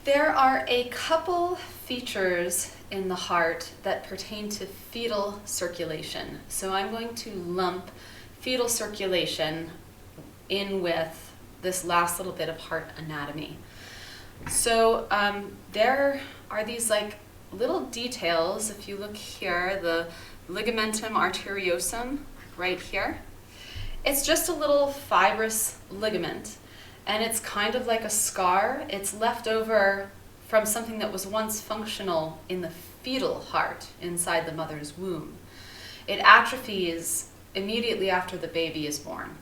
There are a couple features in the heart that pertain to fetal circulation. So I'm going to lump fetal circulation in with this last little bit of heart anatomy. So there are these like little details. If you look here, the ligamentum arteriosum right here, it's just a little fibrous ligament, and it's kind of like a scar. It's left over from something that was once functional in the fetal heart inside the mother's womb. It atrophies immediately after the baby is born.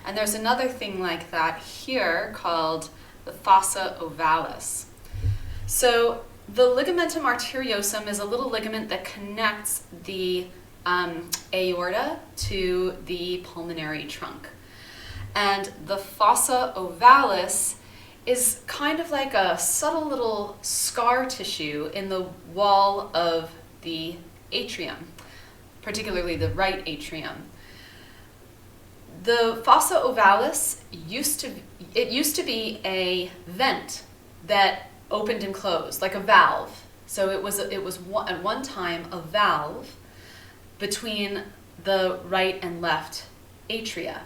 And there's another thing like that here called the Fossa Ovalis. So the ligamentum arteriosum is a little ligament that connects the aorta to the pulmonary trunk. And the Fossa Ovalis is kind of like a subtle little scar tissue in the wall of the atrium, particularly the right atrium. The Fossa Ovalis used to be a vent that opened and closed like a valve. So it was at one time a valve between the right and left atria.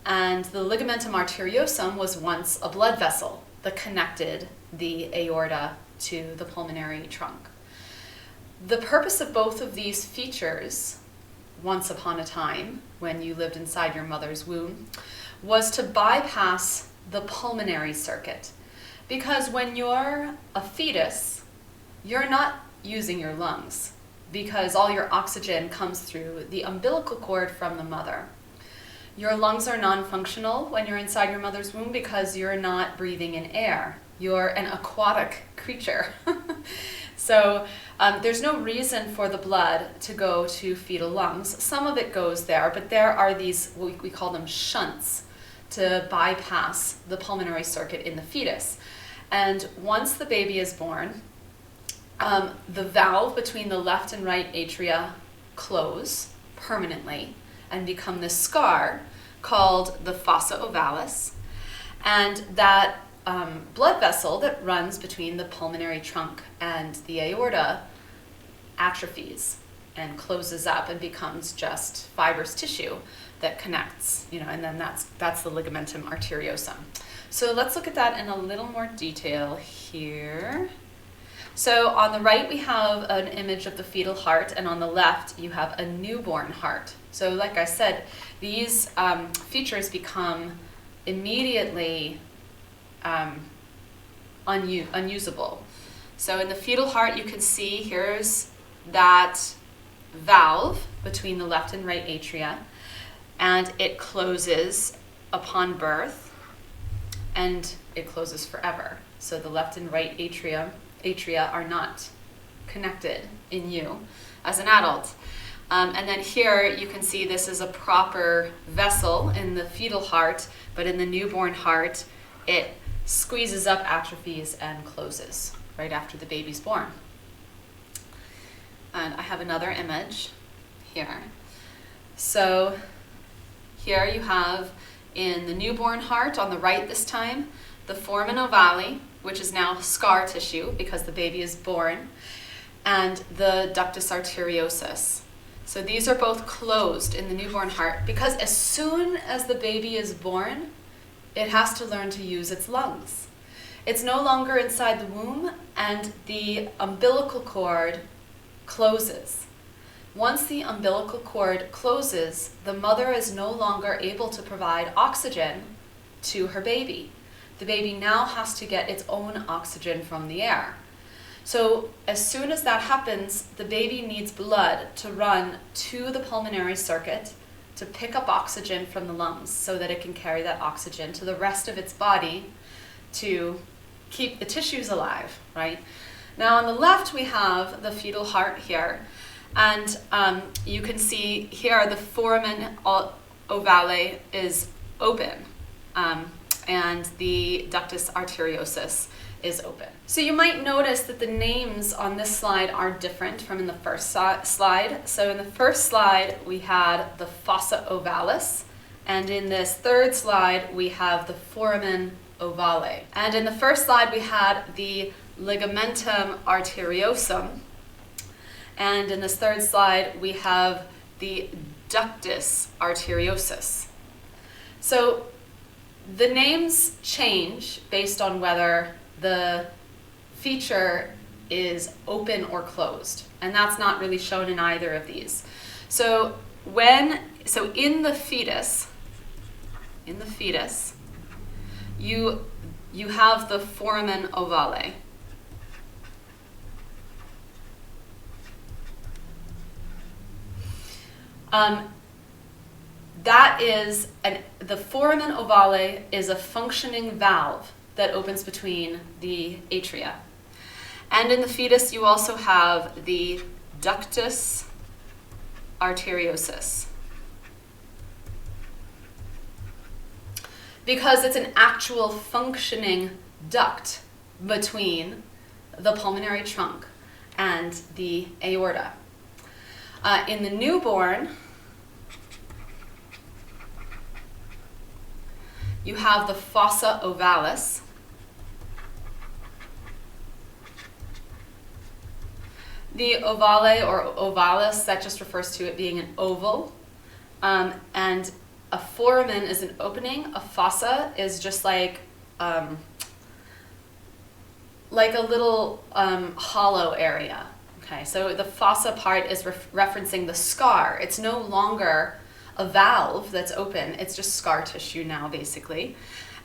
And the ligamentum arteriosum was once a blood vessel that connected the aorta to the pulmonary trunk. The purpose of both of these features, once upon a time, when you lived inside your mother's womb, was to bypass the pulmonary circuit. Because when you're a fetus, you're not using your lungs, because all your oxygen comes through the umbilical cord from the mother. Your lungs are non-functional when you're inside your mother's womb because you're not breathing in air. You're an aquatic creature. So there's no reason for the blood to go to fetal lungs. Some of it goes there, but there are these, we call them shunts, to bypass the pulmonary circuit in the fetus. And once the baby is born, the valve between the left and right atria close permanently and become this scar called the Fossa Ovalis. And that blood vessel that runs between the pulmonary trunk and the aorta atrophies and closes up and becomes just fibrous tissue that connects, and then that's the ligamentum arteriosum. So let's look at that in a little more detail here. So on the right we have an image of the fetal heart, and on the left you have a newborn heart. So like I said, these features become immediately unusable. So in the fetal heart you can see here's that valve between the left and right atria, and it closes upon birth and it closes forever. So the left and right atria are not connected in you as an adult. And then here you can see this is a proper vessel in the fetal heart, but in the newborn heart it squeezes up, atrophies, and closes right after the baby's born. And I have another image here. So here you have in the newborn heart on the right this time, the foramen ovale, which is now scar tissue because the baby is born, and the ductus arteriosus. So these are both closed in the newborn heart because as soon as the baby is born, it has to learn to use its lungs. It's no longer inside the womb, and the umbilical cord closes. Once the umbilical cord closes, the mother is no longer able to provide oxygen to her baby. The baby now has to get its own oxygen from the air. So as soon as that happens, the baby needs blood to run to the pulmonary circuit to pick up oxygen from the lungs so that it can carry that oxygen to the rest of its body to keep the tissues alive, right? Now on the left we have the fetal heart here, and you can see here the foramen ovale is open, and the ductus arteriosus is open. So you might notice that the names on this slide are different from in the first slide. So in the first slide we had the Fossa Ovalis, and in this third slide we have the foramen ovale. And in the first slide, we had the ligamentum arteriosum. And in this third slide, we have the Ductus Arteriosus. So the names change based on whether the feature is open or closed, and that's not really shown in either of these. So in the fetus, you have the foramen ovale. The foramen ovale is a functioning valve that opens between the atria. And in the fetus, you also have the Ductus Arteriosus. Because it's an actual functioning duct between the pulmonary trunk and the aorta. In the newborn, you have the Fossa Ovalis. The ovale or ovalis, that just refers to it being an oval. And a foramen is an opening. A fossa is just like a little hollow area. Okay, so the fossa part is referencing the scar. It's no longer a valve that's open. It's just scar tissue now, basically.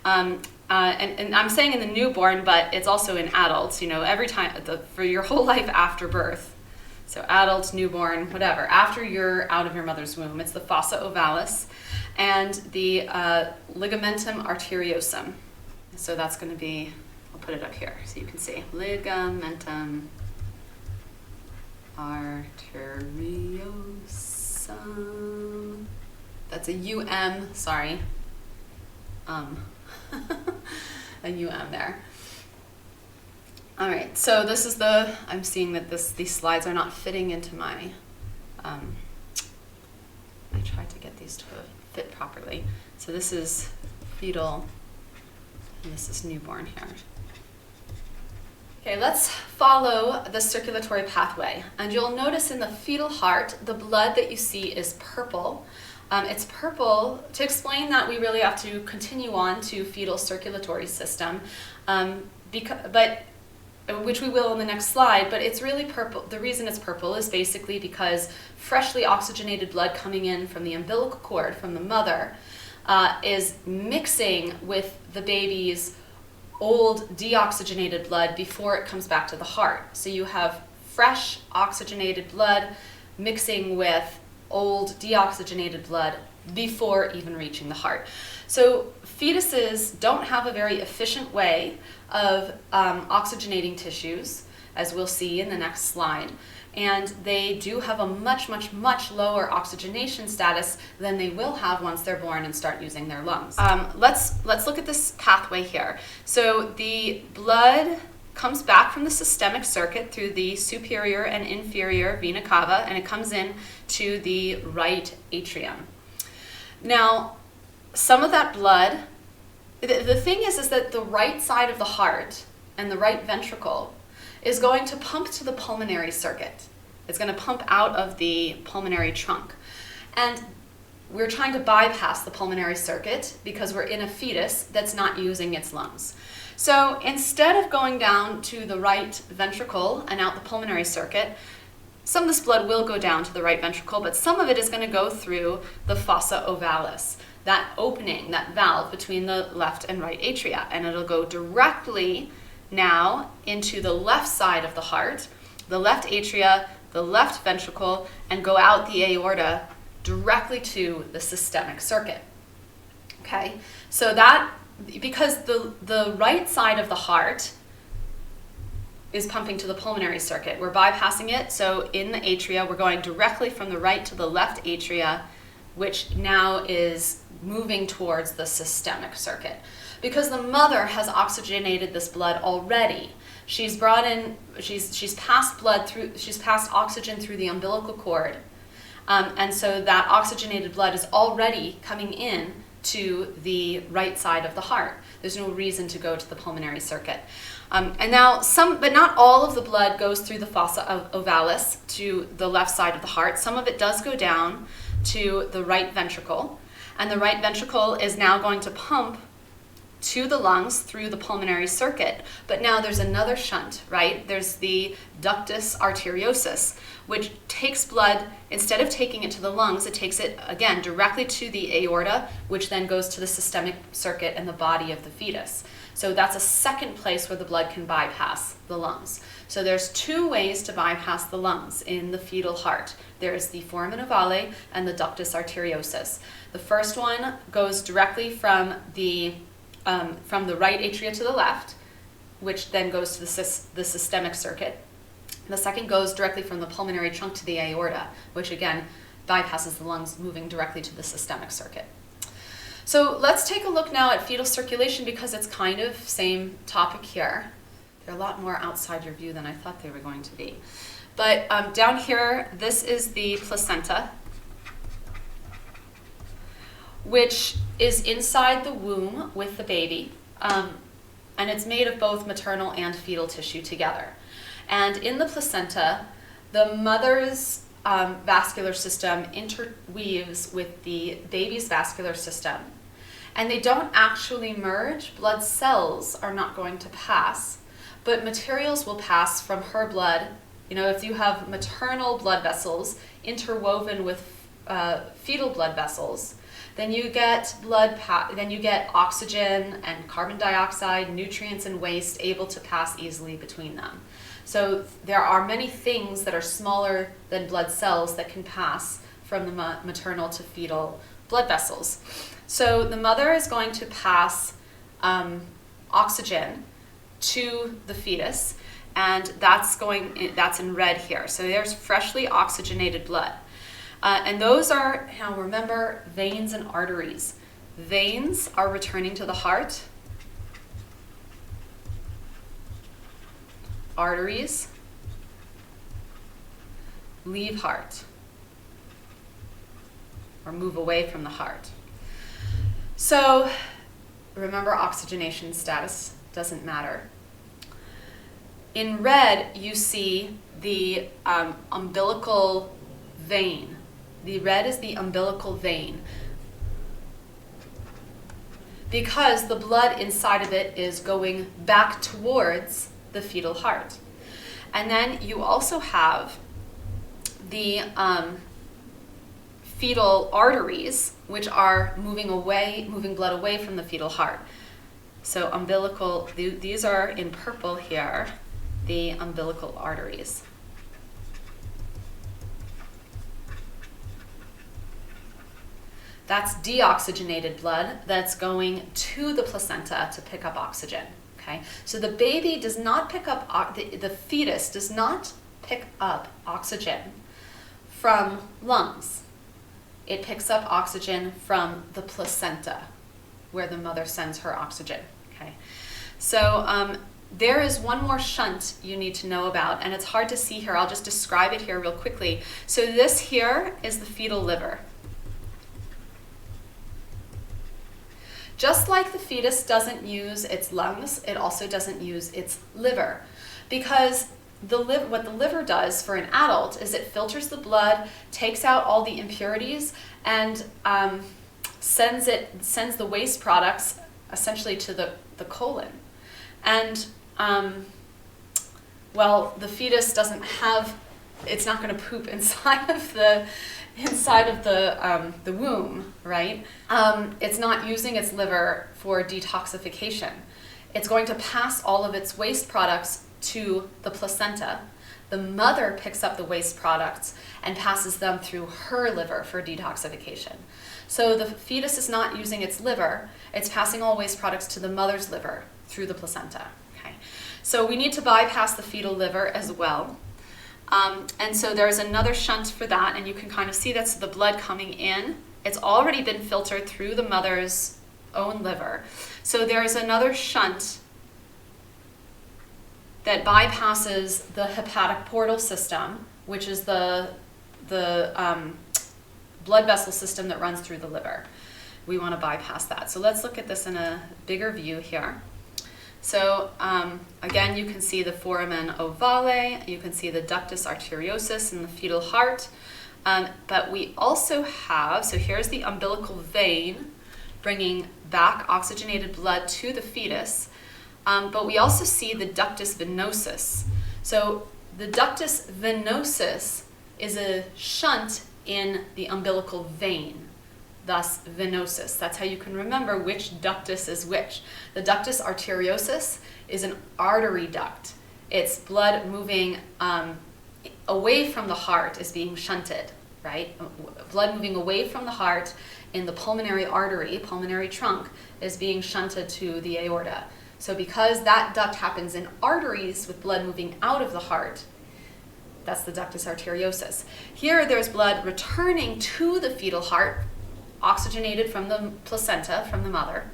And I'm saying in the newborn, but it's also in adults, every time, for your whole life after birth. So adults, newborn, whatever. After you're out of your mother's womb, it's the Fossa Ovalis and the ligamentum arteriosum. So that's going to be, I'll put it up here so you can see. Ligamentum arteriosum. That's a UM, sorry. A UM there. All right, so this is I'm seeing that these slides are not fitting into my, I tried to get these to fit properly. So this is fetal, and this is newborn here. Okay, let's follow the circulatory pathway. And you'll notice in the fetal heart, the blood that you see is purple. It's purple. To explain that, we really have to continue on to fetal circulatory system, which we will in the next slide, but it's really purple. The reason it's purple is basically because freshly oxygenated blood coming in from the umbilical cord, from the mother, is mixing with the baby's old deoxygenated blood before it comes back to the heart. So you have fresh oxygenated blood mixing with old deoxygenated blood before even reaching the heart. So fetuses don't have a very efficient way of oxygenating tissues, as we'll see in the next slide. And they do have a much, much, much lower oxygenation status than they will have once they're born and start using their lungs. Let's look at this pathway here. So the blood comes back from the systemic circuit through the superior and inferior vena cava, and it comes in to the right atrium. Now, some of that blood, the thing is that the right side of the heart and the right ventricle is going to pump to the pulmonary circuit. It's going to pump out of the pulmonary trunk. And we're trying to bypass the pulmonary circuit because we're in a fetus that's not using its lungs. So instead of going down to the right ventricle and out the pulmonary circuit, some of this blood will go down to the right ventricle, but some of it is going to go through the fossa ovalis, that opening, that valve between the left and right atria, and it'll go directly now into the left side of the heart, the left atria, the left ventricle, and go out the aorta directly to the systemic circuit. Okay, so that, because the right side of the heart is pumping to the pulmonary circuit, we're bypassing it. So in the atria, we're going directly from the right to the left atria, which now is moving towards the systemic circuit. Because the mother has oxygenated this blood already. She's brought in, she's passed oxygen through the umbilical cord. And so that oxygenated blood is already coming in to the right side of the heart. There's no reason to go to the pulmonary circuit. And now but not all of the blood goes through the fossa ovalis to the left side of the heart. Some of it does go down to the right ventricle, and the right ventricle is now going to pump to the lungs through the pulmonary circuit. But now there's another shunt, right? There's the ductus arteriosus, which takes blood, instead of taking it to the lungs, it takes it, again, directly to the aorta, which then goes to the systemic circuit and the body of the fetus. So that's a second place where the blood can bypass the lungs. So there's two ways to bypass the lungs in the fetal heart. There's the foramen ovale and the ductus arteriosus. The first one goes directly from the right atria to the left, which then goes to the systemic circuit. The second goes directly from the pulmonary trunk to the aorta, which again bypasses the lungs, moving directly to the systemic circuit. So let's take a look now at fetal circulation, because it's kind of same topic here. They're a lot more outside your view than I thought they were going to be. But down here, this is the placenta, which is inside the womb with the baby, and it's made of both maternal and fetal tissue together. And in the placenta, the mother's vascular system interweaves with the baby's vascular system, and they don't actually merge. Blood cells are not going to pass, but materials will pass from her blood. You know, if you have maternal blood vessels interwoven with fetal blood vessels, then you get oxygen and carbon dioxide, nutrients and waste able to pass easily between them. So there are many things that are smaller than blood cells that can pass from the maternal to fetal blood vessels. So the mother is going to pass oxygen to the fetus, and that's in red here. So there's freshly oxygenated blood. And those are, now remember, veins and arteries. Veins are returning to the heart. Arteries leave heart, or move away from the heart. So remember, oxygenation status doesn't matter. In red, you see the umbilical vein. The red is the umbilical vein, because the blood inside of it is going back towards the fetal heart. And then you also have the fetal arteries, which are moving blood away from the fetal heart. So umbilical, these are in purple here, the umbilical arteries. That's deoxygenated blood that's going to the placenta to pick up oxygen. Okay, so the baby does not pick up, the fetus does not pick up oxygen from lungs. It picks up oxygen from the placenta, where the mother sends her oxygen. Okay, so there is one more shunt you need to know about, and it's hard to see here. I'll just describe it here real quickly. So this here is the fetal liver. Just like the fetus doesn't use its lungs, it also doesn't use its liver, because what the liver does for an adult is it filters the blood, takes out all the impurities, and sends the waste products essentially to the colon. And well, the fetus doesn't have, it's not going to poop inside of the womb, right? It's not using its liver for detoxification. It's going to pass all of its waste products to the placenta. The mother picks up the waste products and passes them through her liver for detoxification. So the fetus is not using its liver, it's passing all waste products to the mother's liver through the placenta. Okay. So we need to bypass the fetal liver as well. And so there's another shunt for that, and you can kind of see that's the blood coming in. It's already been filtered through the mother's own liver. So there's another shunt that bypasses the hepatic portal system, which is the blood vessel system that runs through the liver. we want to bypass that. So let's look at this in a bigger view here. So again, you can see the foramen ovale, you can see the ductus arteriosus and the fetal heart, but we also have, so here's the umbilical vein bringing back oxygenated blood to the fetus, but we also see the ductus venosus. So the ductus venosus is a shunt in the umbilical vein, thus venosus. That's how you can remember which ductus is which. The ductus arteriosus is an artery duct. It's blood moving away from the heart is being shunted, right? Blood moving away from the heart in the pulmonary artery, pulmonary trunk, is being shunted to the aorta. So because that duct happens in arteries with blood moving out of the heart, that's the ductus arteriosus. Here there's blood returning to the fetal heart, oxygenated from the placenta, from the mother,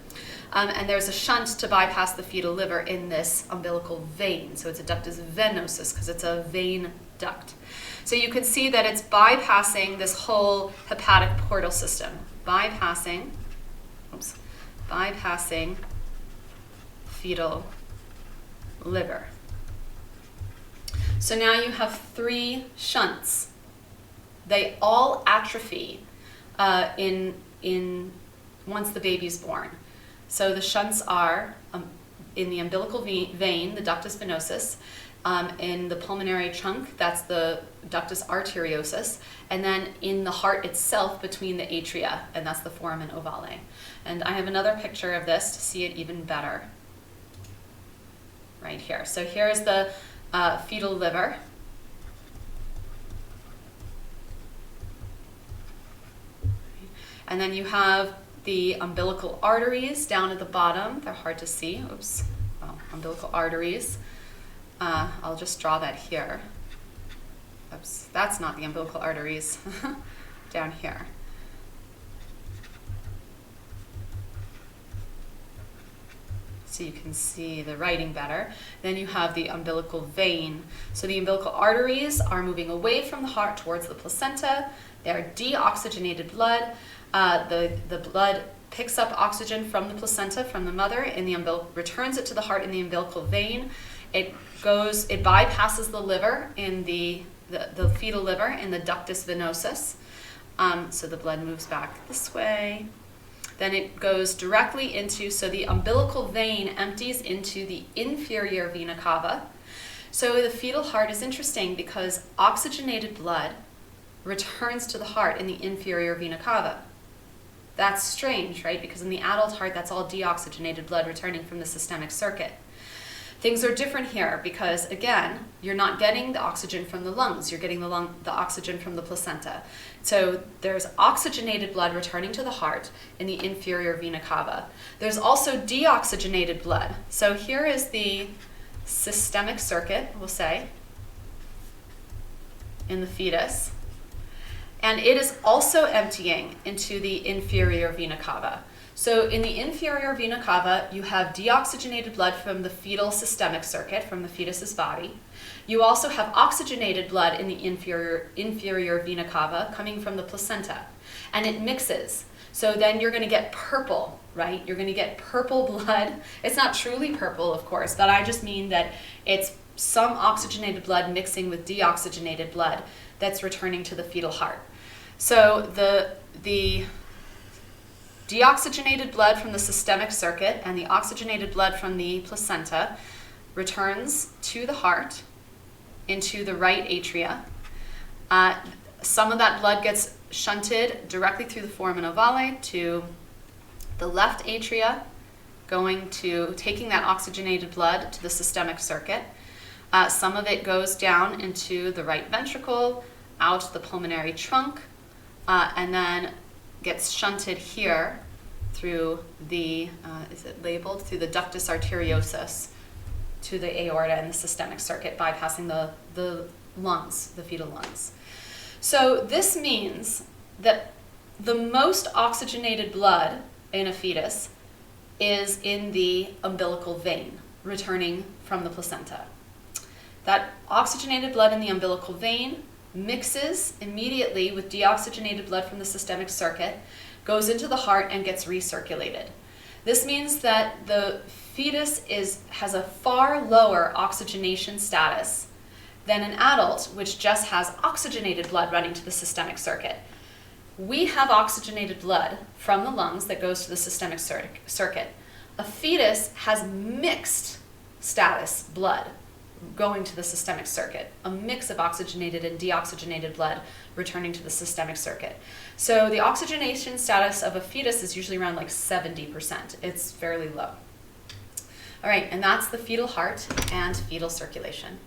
and there's a shunt to bypass the fetal liver in this umbilical vein. So it's a ductus venosus because it's a vein duct. So you can see that it's bypassing this whole hepatic portal system, bypassing fetal liver. So now you have 3 shunts. They all atrophy in once the baby's born. So the shunts are in the umbilical vein, the ductus venosus, in the pulmonary trunk, that's the ductus arteriosus, and then in the heart itself between the atria, and that's the foramen ovale. And I have another picture of this to see it even better right here. So here's the fetal liver. And then you have the umbilical arteries down at the bottom. They're hard to see. Oops. Oh, umbilical arteries. I'll just draw that here. Oops. That's not the umbilical arteries. Down here. So you can see the writing better. Then you have the umbilical vein. So the umbilical arteries are moving away from the heart towards the placenta. They're deoxygenated blood. The blood picks up oxygen from the placenta, from the mother, in the returns it to the heart in the umbilical vein. It bypasses the liver in the fetal liver in the ductus venosus. So the blood moves back this way. Then it goes directly into, so the umbilical vein empties into the inferior vena cava. So the fetal heart is interesting because oxygenated blood returns to the heart in the inferior vena cava. That's strange, right? Because in the adult heart, that's all deoxygenated blood returning from the systemic circuit. Things are different here because, again, you're not getting the oxygen from the lungs. You're getting the oxygen from the placenta. So there's oxygenated blood returning to the heart in the inferior vena cava. There's also deoxygenated blood. So here is the systemic circuit, we'll say, in the fetus. And it is also emptying into the inferior vena cava. So in the inferior vena cava, you have deoxygenated blood from the fetal systemic circuit, from the fetus's body. You also have oxygenated blood in the inferior vena cava coming from the placenta. And it mixes. So then you're going to get purple, right? You're going to get purple blood. It's not truly purple, of course, but I just mean that it's some oxygenated blood mixing with deoxygenated blood that's returning to the fetal heart. So the deoxygenated blood from the systemic circuit and the oxygenated blood from the placenta returns to the heart into the right atria. Some of that blood gets shunted directly through the foramen ovale to the left atria, taking that oxygenated blood to the systemic circuit. Some of it goes down into the right ventricle, out the pulmonary trunk, and then gets shunted here through the, through the ductus arteriosus to the aorta and the systemic circuit, bypassing the lungs, the fetal lungs. So this means that the most oxygenated blood in a fetus is in the umbilical vein, returning from the placenta. That oxygenated blood in the umbilical vein mixes immediately with deoxygenated blood from the systemic circuit, goes into the heart and gets recirculated. This means that the fetus has a far lower oxygenation status than an adult, which just has oxygenated blood running to the systemic circuit. We have oxygenated blood from the lungs that goes to the systemic circuit. A fetus has mixed status blood going to the systemic circuit, a mix of oxygenated and deoxygenated blood returning to the systemic circuit. So the oxygenation status of a fetus is usually around like 70%. It's fairly low. All right, and that's the fetal heart and fetal circulation.